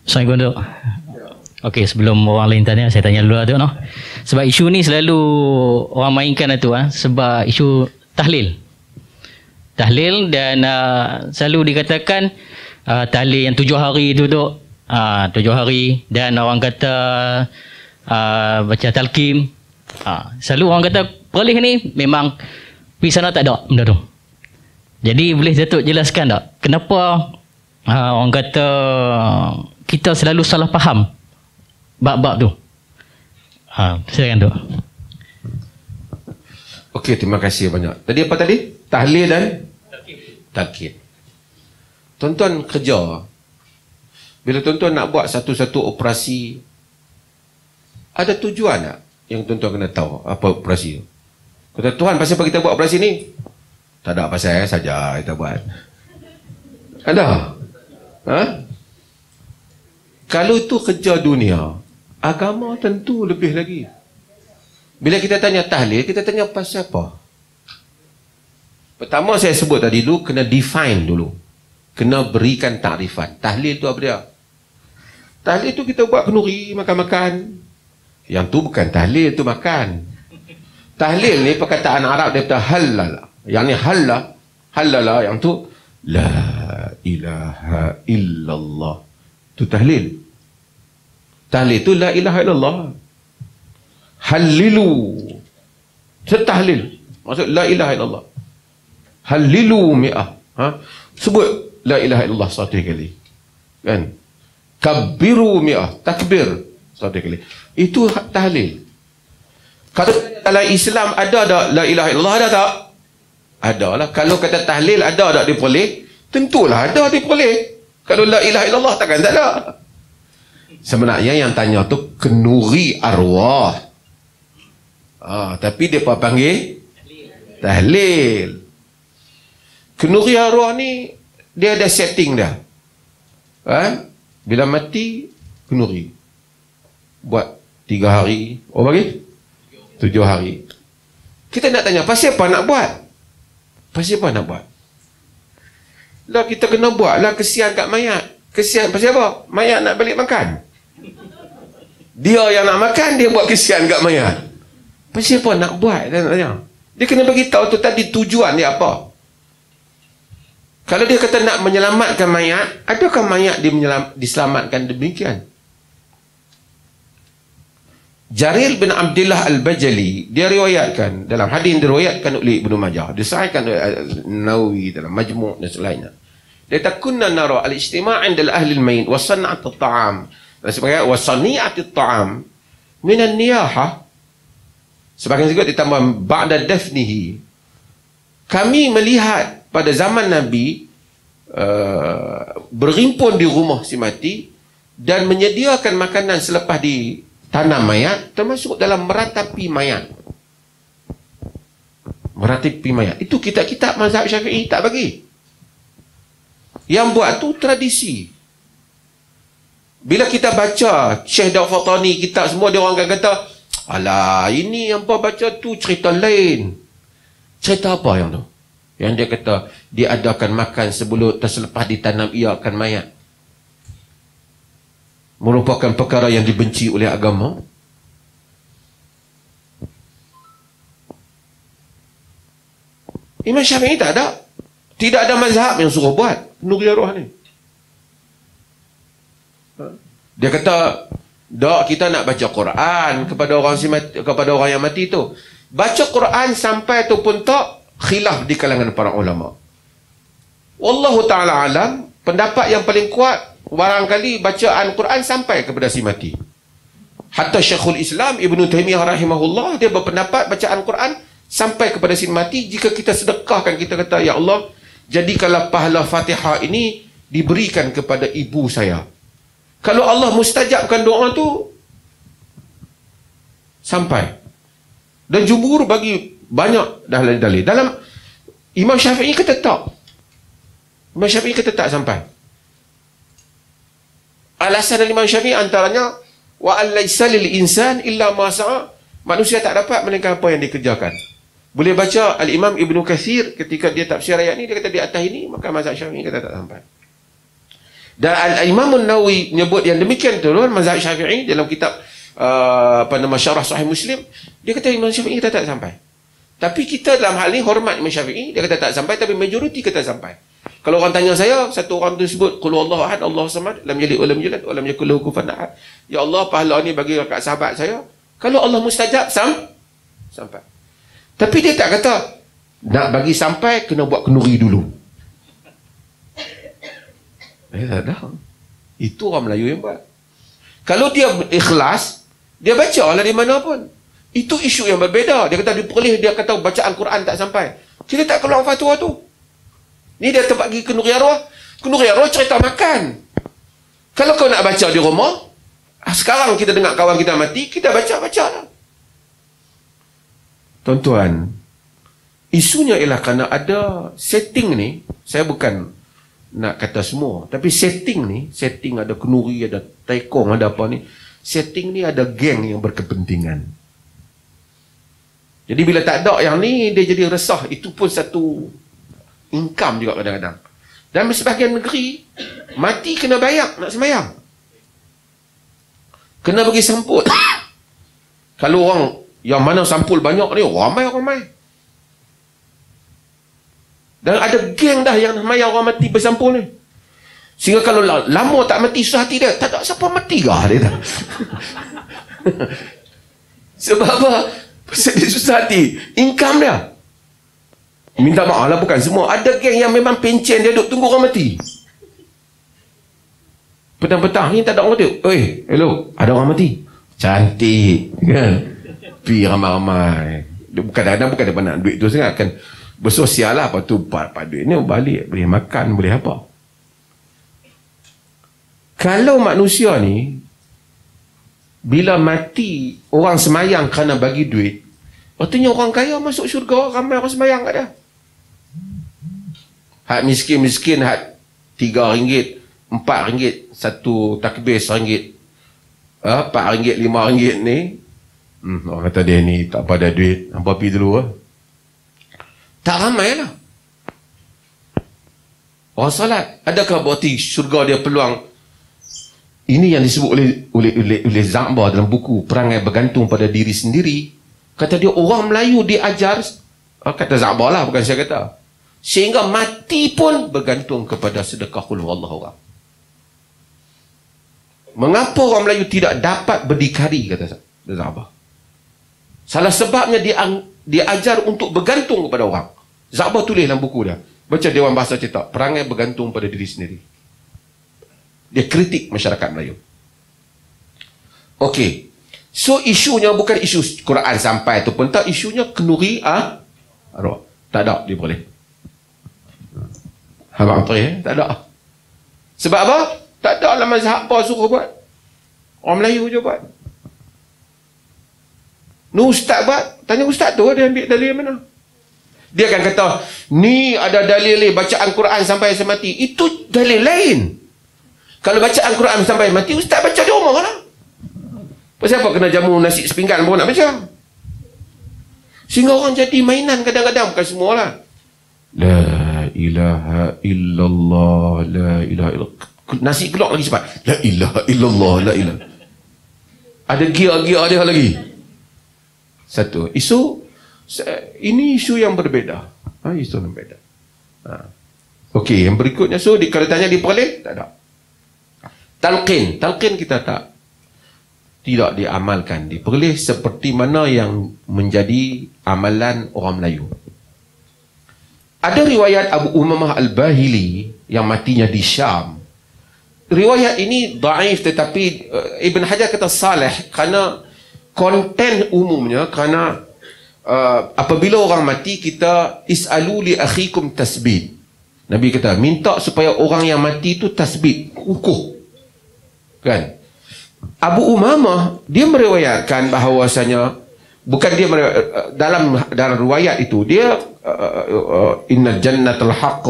Assalamualaikum Dok. Okey, sebelum orang lain tanya, saya tanya dulu lah Dok. No? Sebab isu ni selalu orang mainkan tu sebab isu tahlil. Tahlil dan selalu dikatakan tahlil yang 7 hari tu Dok. 7 hari dan orang kata baca talqim. Selalu orang kata perlih ni memang pergi sana tak ada benda tu. Jadi boleh Datuk jelaskan tak kenapa orang kata kita selalu salah faham bab-bab tu? Silakan Dok. Okey, terima kasih banyak. Tadi apa tadi? Tahlil dan talqin. Tuan-tuan kerja, bila tuan-tuan nak buat satu-satu operasi, ada tujuan tak yang tuan-tuan kena tahu apa operasi tu? Kata Tuhan, pasal apa kita buat operasi ni? Tak ada pasal saja kita buat. Ada? Kalau itu kerja dunia, agama tentu lebih lagi. Bila kita tanya tahlil, kita tanya pasal apa? Pertama saya sebut tadi dulu, kena define dulu. Kena berikan takrifan. Tahlil tu apa dia? Tahlil tu kita buat kenduri, makan-makan. Yang tu bukan tahlil, tu makan. Tahlil ni perkataan Arab daripada halal. Yang ni halala, yang tu la ilaha illallah. Tu tahlil. Tahlil tu la ilaha illallah. Hallilu. Setahlil. Maksud la ilaha illallah. Hallilu mi'ah. Sebut la ilaha illallah 100 kali. Kan? Kabbiru mi'ah. Takbir 100 kali. Itu tahlil. Kalau dalam Islam ada tak la ilaha illallah, ada tak? Ada lah. Kalau kata tahlil ada tak diperoleh? Tentulah ada diperoleh. Kalau la ilaha illallah takkan tak ada. Sebenarnya yang tanya tu kenduri arwah. Tapi dia panggil tahlil. Kenduri arwah ni dia ada setting dah. Bila mati kenduri. Buat 3 hari. Oh bagi? 7 hari. Kita nak tanya, pasal apa nak buat? Pasal apa nak buat? Lah kita kena buat lah, kesian kat mayat. Kesian pasal apa? Mayat nak balik makan. Dia yang nak makan, dia buat kesian kat mayat. Pasal apa nak buat? Dia nak tanya. Dia kena bagi tahu tu tadi tujuan dia apa. Kalau dia kata nak menyelamatkan mayat, adakah mayat diselamatkan demikian? Jarir bin Abdullah Al-Bajali, dia riwayatkan dalam hadis yang diriwayatkan oleh Ibnu Majah, disahihkan oleh Nawawi dalam Majmu' dan selainnya. Dia kata kunna nara al-ijtima' 'inda ahli al-mayt wa san'at at-ta'am. Sebagai wa sani'at at-ta'am min an-niyahah. Sebagian juga ditambah ba'da dafnihi. Kami melihat pada zaman Nabi berhimpun di rumah si mati dan menyediakan makanan selepas di tanam mayat, termasuk dalam meratapi mayat. Meratapi mayat. Itu kitab-kitab mazhab Syafi'i tak bagi. Yang buat tu tradisi. Bila kita baca Syekh Daud Fatani, kitab semua, dia orang akan kata, alah, ini yang baca tu cerita lain. Cerita apa yang tu? Yang dia kata, dia adakan makan sebelum terselepas ditanam ia akan mayat. Merupakan perkara yang dibenci oleh agama. Imam Syafi'i tak ada. Tidak ada mazhab yang suruh buat kenduri arwah ni. Dia kata, "Dak, kita nak baca Quran kepada orang yang mati tu. Baca Quran sampai tu pun tak, khilaf di kalangan para ulama. Wallahu ta'ala alam, pendapat yang paling kuat, barangkali bacaan Quran sampai kepada si mati. Hatta Syekhul Islam Ibn Taymiyah rahimahullah, dia berpendapat bacaan Quran sampai kepada si mati. Jika kita sedekahkan, kita kata, ya Allah, jadikanlah pahala Fatihah ini diberikan kepada ibu saya. Kalau Allah mustajabkan doa tu, sampai. Dan jumhur bagi banyak dalil. Dalam Imam Syafi'i kata tak. Imam Syafi'i kata tak sampai. Alasan dari Imam Syafi'i antaranya, wa alaysa lil insan illa ma sa'a. Manusia tak dapat melainkan apa yang dikerjakan. Boleh baca Al-Imam Ibnu Katsir ketika dia tafsir ayat ni, dia kata di atas ini, maka mazhab Syafi'i kata tak sampai. Dan Imam Nawawi menyebut yang demikian tu mazhab Syafi'i dalam kitab Syarah Sahih Muslim. Dia kata Imam Syafi'i kata tak sampai. Tapi kita dalam hal ni hormat Imam Syafi'i, dia kata tak sampai, tapi majoriti kata sampai. Kalau orang tanya saya, satu orang tu sebut qul huwallahu ahad, Allahu samad, lam yalid wa lam yulad wa lam yakul lahu kufuwan ahad. Ya Allah, pahala ni bagi kat sahabat saya. Kalau Allah mustajab sampai. Tapi dia tak kata nak bagi sampai kena buat kenduri dulu. Tak ada. Itu orang Melayu yang buat. Kalau dia ikhlas, dia baca lah di mana pun. Itu isu yang berbeza. Dia kata dia kata bacaan Quran tak sampai. Kita tak keluar fatwa tu. Ni dia terbagi kenduri arwah. Kenduri arwah cerita makan. Kalau kau nak baca di rumah, sekarang kita dengar kawan kita mati, kita baca lah. Tuan-tuan, isunya ialah kerana ada setting ni. Saya bukan nak kata semua, tapi setting ada kenduri, ada taekong, ada apa ni. Setting ni ada geng yang berkepentingan. Jadi bila tak ada yang ni, dia jadi resah. Itu pun satu income juga kadang-kadang. Dan sebahagian negeri, mati kena bayar nak sembahyang. Kena bagi sampul. Kalau orang yang mana sampul banyak ni, ramai. Dan ada geng dah yang sembahyang orang mati bersampul ni. Sehingga kalau lama tak mati, susah hati dia. Tak ada siapa mati kah dia tak? Sebab apa? Pasal dia susah hati. Income dia. Minta maaf lah, bukan semua. Ada geng yang memang pencen dia duduk tunggu orang mati. Petang-petang ni tak ada orang mati. Oi, hello, ada orang mati. Cantik kan? Pi ramai-ramai. Kadang-kadang bukan dia nak duit tu sangat, kan bersosial lah. Lepas tu part duit ni balik, boleh makan, boleh apa. Kalau manusia ni bila mati orang semayang kerana bagi duit, artinya orang kaya masuk syurga, ramai orang semayang kat dia. Hak miskin-miskin, hak RM3, RM4, satu takbir RM1, RM4, RM5 ni, orang kata dia ni tak pada duit, hampa pergi dulu lah. Tak ramai lah. Orang salat, adakah berarti syurga dia peluang? Ini yang disebut oleh Za'bar dalam buku Perangai Bergantung pada Diri Sendiri. Kata dia, orang Melayu diajar, kata Za'bar lah, bukan saya kata, sehingga mati pun bergantung kepada sedekah qul huwallahu ahad. Mengapa orang Melayu tidak dapat berdikari, kata Za'bar? Salah sebabnya dia ajar untuk bergantung kepada orang. Za'bar tulis dalam buku dia. Baca Dewan Bahasa Cetak, Perangai Bergantung pada Diri Sendiri. Dia kritik masyarakat Melayu. Okey. So isunya bukan isu Quran sampai tu pun tak, isunya kenduri arwah. Tak ada dia boleh. Abang tak ada. Sebab apa? Tak ada lah mazhab apa suruh buat. Orang Melayu je buat. Ni ustaz buat, tanya ustaz tu dia ambil dalil mana. Dia akan kata, ni ada dalil bacaan Quran sampai mati. Itu dalil lain. Kalau bacaan Quran sampai mati, ustaz baca di rumah lah. Pasal apa kena jamu nasi sepinggan pun nak baca? Sehingga orang jadi mainan kadang-kadang, bukan semua lah. La ilaha illallah, la ilaha illallah. Nasi keluar lagi cepat. La ilaha illallah, la ilaha. Ada gear-gear dia lagi. Satu. Ini isu yang berbeza. Isu yang berbeza. Okey, yang berikutnya. So, kalau tanya diperoleh, tak ada. Talqin kita tidak diamalkan, diperoleh seperti mana yang menjadi amalan orang Melayu. Ada riwayat Abu Umamah Al-Bahili yang matinya di Syam. Riwayat ini daif, tetapi Ibn Hajar kata salih kerana konten umumnya, kerana apabila orang mati, kita is'alu li akhikum tasbih. Nabi kata minta supaya orang yang mati itu tasbih, ukuh. Kan? Abu Umamah dia meriwayatkan bahawasanya, bukan dia dalam riwayat itu dia innal jannatul haqq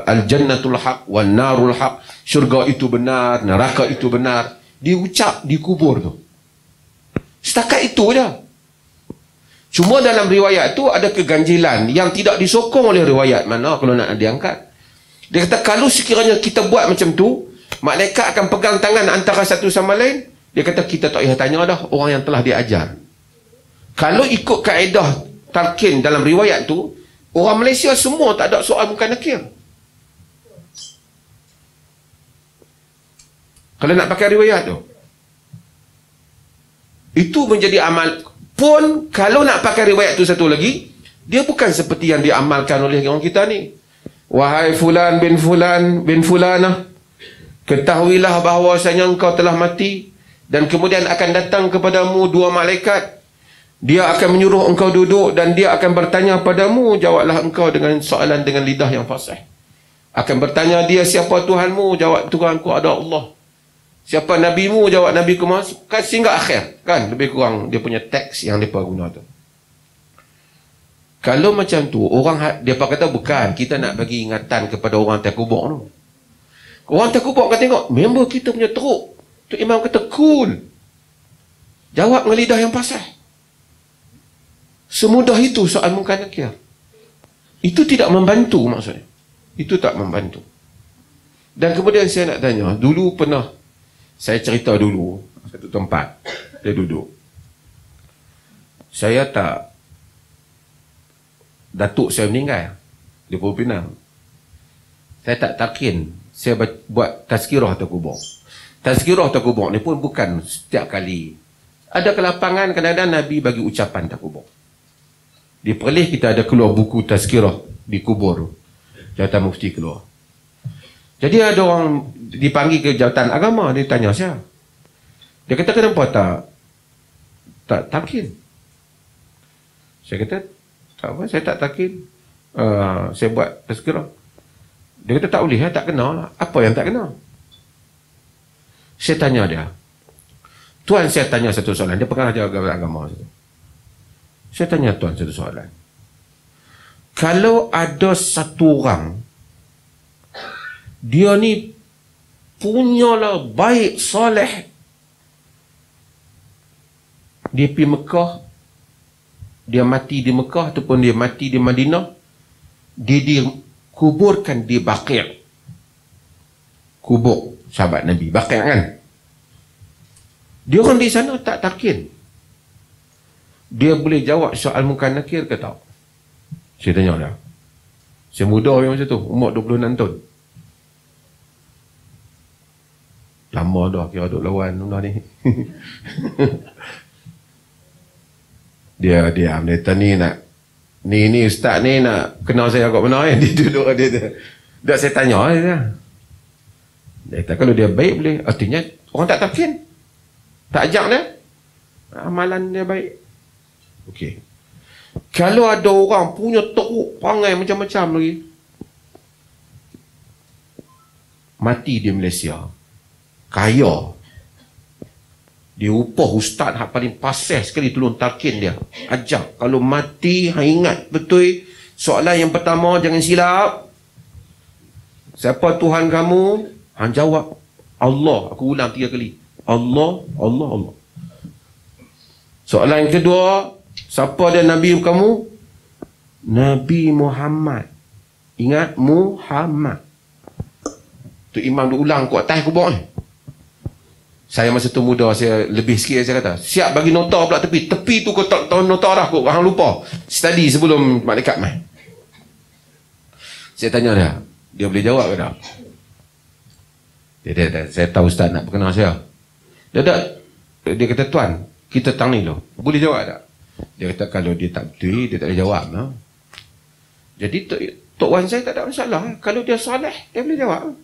al jannatul haqq wan narul haqq, syurga itu benar, neraka itu benar, diucap di kubur tu. Setakat itu je. Cuma dalam riwayat tu ada keganjilan yang tidak disokong oleh riwayat mana kalau nak diangkat. Dia kata kalau sekiranya kita buat macam tu, malaikat akan pegang tangan antara satu sama lain. Dia kata kita tak payah tanya dah orang yang telah diajar. Kalau ikut kaedah talqin dalam riwayat tu, orang Malaysia semua tak ada soal munkar nakir. Kalau nak pakai riwayat tu, itu menjadi amal. Pun kalau nak pakai riwayat tu satu lagi, dia bukan seperti yang diamalkan oleh orang kita ni. Wahai fulan bin fulanah, ketahuilah bahawasanya engkau telah mati dan kemudian akan datang kepadamu dua malaikat. Dia akan menyuruh engkau duduk dan dia akan bertanya padamu. Jawablah engkau dengan soalan dengan lidah yang fasih. Akan bertanya dia, siapa Tuhanmu? Jawab, Tuhanku ada Allah. Siapa nabimu? Jawab, nabiku Muhammad. Kan sehingga akhir. Kan lebih kurang dia punya teks yang mereka guna tu. Kalau macam tu, orang dia kata bukan, kita nak bagi ingatan kepada orang terkubur tu. Orang terkubur akan tengok, member kita punya teruk. Tu imam kata, cool. Jawab dengan lidah yang fasih. Semudah itu soal munkar nakir. Itu tidak membantu maksudnya. Itu tak membantu. Dan kemudian saya nak tanya, dulu pernah saya cerita dulu satu tempat dia duduk. Saya tak, datuk saya meninggal di Pulau Pinang. Saya tak talqin, saya buat tazkirah terkubur. Tazkirah terkubur ni pun bukan setiap kali. Ada kelapangan kadang-kadang Nabi bagi ucapan terkubur. Di Perlis kita ada keluar buku tazkirah di kubur. Jawatan Mufti keluar. Jadi ada orang dipanggil ke jawatan agama, dia tanya saya. Dia kata kenapa tak talqin? Saya kata tak apa, saya tak talqin. Saya buat tazkirah. Dia kata tak boleh, tak kena. Apa yang tak kena? Saya tanya dia. Tuan, saya tanya satu soalan. Dia pengarah jaga agama. Saya tanya tuan satu soalan. Kalau ada satu orang, dia ni punyalah baik, soleh, dia pergi Mekah, dia mati di Mekah ataupun dia mati di Madinah, dia dikuburkan di Baqi', kubur sahabat Nabi, Baqi' kan. Dia orang di sana tak talqin. Dia boleh jawab soal munkar nakir ke tak? Saya tanya dia. Saya muda macam tu, umur 26 tahun. Lama dah kira duk lawan benda ni. Dia diam, dia kata ni nak ni ustaz ni nak kenal saya agak benar dia duduk dia saya tanya dia kata kalau dia baik boleh, artinya orang tak talqin, tak ajak dia, amalan dia baik. Okey. Kalau ada orang punya teruk perangai macam-macam lagi, mati di Malaysia, kaya, dia upah ustaz hak paling pasih sekali tolong talqin dia, ajak. Kalau mati, ingat betul soalan yang pertama, jangan silap. Siapa Tuhan kamu? Hang jawab Allah. Aku ulang 3 kali, Allah, Allah, Allah. Soalan yang kedua, siapa dia Nabi kamu? Nabi Muhammad. Ingat, Muhammad. Tu imam dia ulang kat atas kubur ni. Saya masa tu muda, saya lebih sikit, saya kata siap bagi nota pula tepi tu kau tak tahu nota dah kau, hang lupa study sebelum malaikat mai. Saya tanya dia boleh jawab ke tak? Dia saya tahu ustaz nak perkenal saya. Dia kata tuan, kita tang ni loh, boleh jawab tak? Dia kata kalau dia tak betul, dia tak boleh jawab no? Jadi Tok Wan saya tak ada masalah. Kalau dia soleh, dia boleh jawab.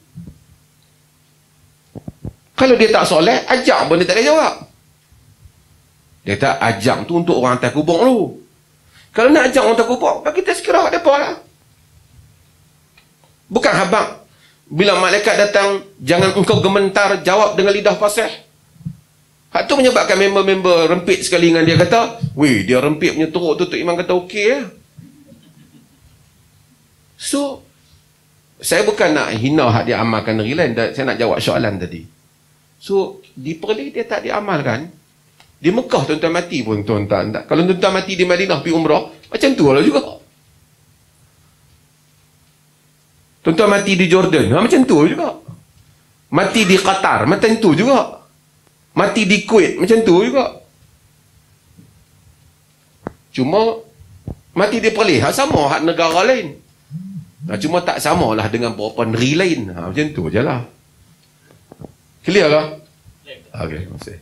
Kalau dia tak soleh, ajak pun dia tak boleh jawab. Dia kata ajak tu untuk orang hantar kubur tu. Kalau nak ajak orang hantar kubur, bagi tazkirah mereka lah. Bukan habang bila malaikat datang, jangan engkau gementar, jawab dengan lidah fasih. Hak tu menyebabkan member-member rempit sekali dengan dia, kata, weh, dia rempit punya teruk tu, Tok Imam kata okey ya. So, saya bukan nak hina hak dia amalkan negeri lain, saya nak jawab soalan tadi. So, di Perlis dia tak diamalkan. Di Mekah tuan-tuan mati pun tuan-tuan tak. Kalau tuan-tuan mati di Madinah pergi umrah, macam tu lah juga. Tuan-tuan mati di Jordan, macam tu juga. Mati di Qatar, macam tu juga. Mati di Kuwait, macam tu juga. Cuma mati di Perlis, sama hak negara lain. Cuma tak samalah dengan beberapa negeri lain. Macam tu je lah. Clear lah? Okey, terima kasih.